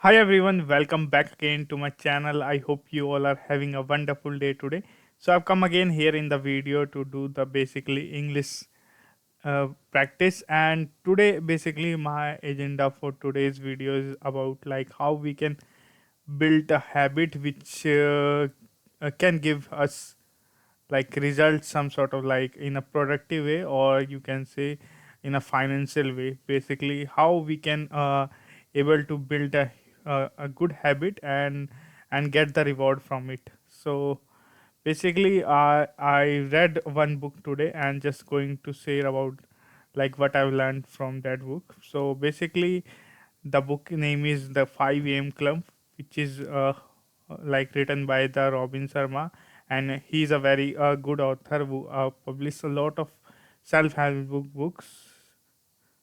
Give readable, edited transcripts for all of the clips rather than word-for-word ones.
Hi everyone, welcome back again to my channel. I hope you all are having a wonderful day today. So I've come again here in the video to do the basically English practice, and today basically my agenda for today's video is about like how we can build a habit which can give us like results some sort of like in a productive way, or you can say in a financial way. Basically how we can able to build a good habit and get the reward from it. So basically I read one book today and just going to share about like what I've learned from that book. So basically the book name is the 5 a.m. Club, which is like written by the Robin Sharma, and he's a very good author who published a lot of self-help books.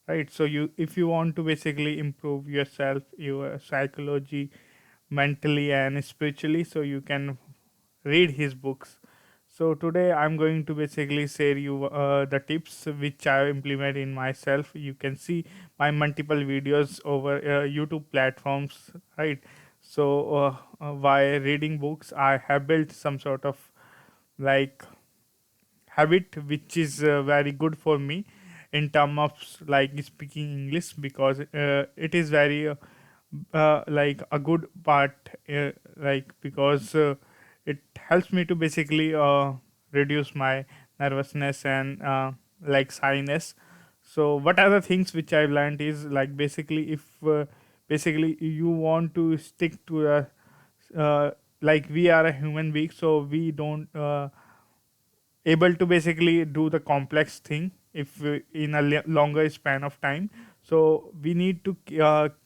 Right. So you, if you want to basically improve yourself, your psychology, mentally and spiritually, so you can read his books. So today I'm going to basically share you the tips which I implement in myself. You can see my multiple videos over YouTube platforms, right? So by reading books, I have built some sort of like habit which is very good for me in terms of like speaking English, because it is very like a good part, like because it helps me to basically reduce my nervousness and like shyness. So what are the things which I've learned is like basically if basically you want to stick to a like we are a human being, so we don't able to basically do the complex thing if in a longer span of time. So we need to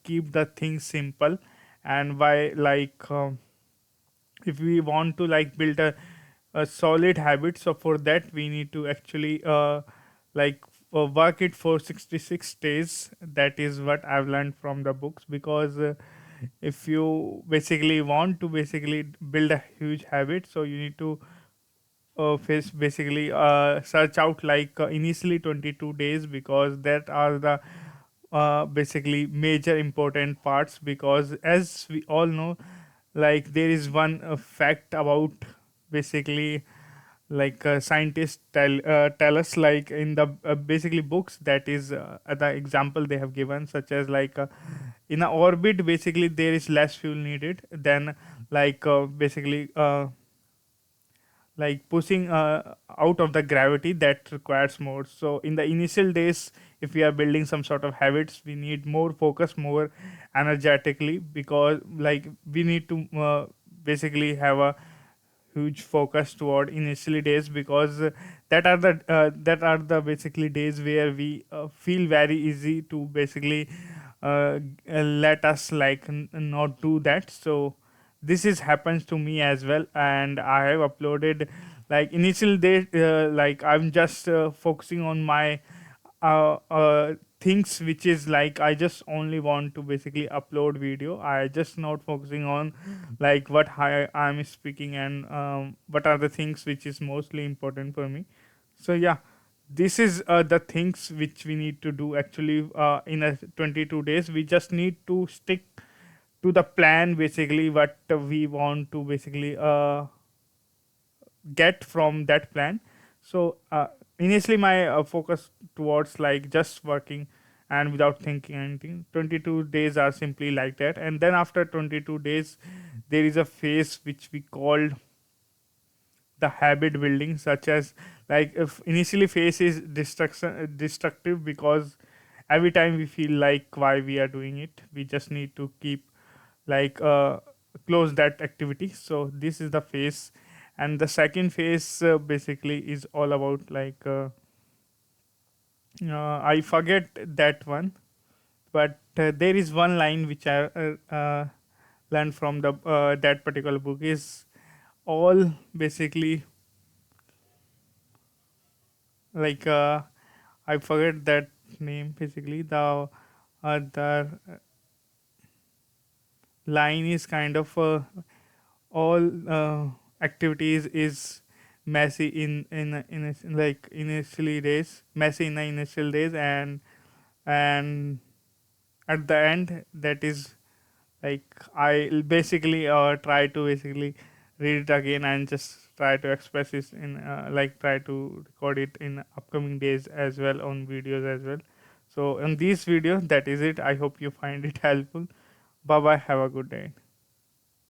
keep the things simple. And why like if we want to like build a solid habit, so for that we need to actually like work it for 66 days. That is what I've learned from the books, because if you basically want to basically build a huge habit, so you need to face basically search out like initially 22 days, because that are the basically major important parts. Because as we all know, like there is one fact about basically like scientists tell us like in the basically books, that is the example they have given, such as like in a orbit basically there is less fuel needed than like basically like pushing out of the gravity that requires more. So in the initial days, if we are building some sort of habits, we need more focus, more energetically, because like we need to basically have a huge focus toward initially days, because that are the basically days where we feel very easy to basically let us like not do that. So this is happens to me as well, and I have uploaded like initial day like I'm just focusing on my things which is like I just only want to basically upload video. I just not focusing on like what I'm speaking, and what are the things which is mostly important for me. So yeah, this is the things which we need to do actually in a 22 days. We just need to stick to the plan, basically what we want to basically get from that plan. So initially my focus towards like just working and without thinking anything. 22 days are simply like that, and then after 22 days there is a phase which we call the habit building, such as like if initially phase is destructive, because every time we feel like why we are doing it, we just need to keep like close that activity. So this is the phase. And the second phase basically is all about like I forget that one, but there is one line which I learned from the that particular book is all basically like I forget that name. Basically the other line is kind of all activities is messy in like initially days, messy in the initial days, and at the end that is Like I basically try to basically read it again and just try to express it in like try to record it in upcoming days as well on videos as well. So in this video, that is it. I hope you find it helpful. Bye bye, have a good day.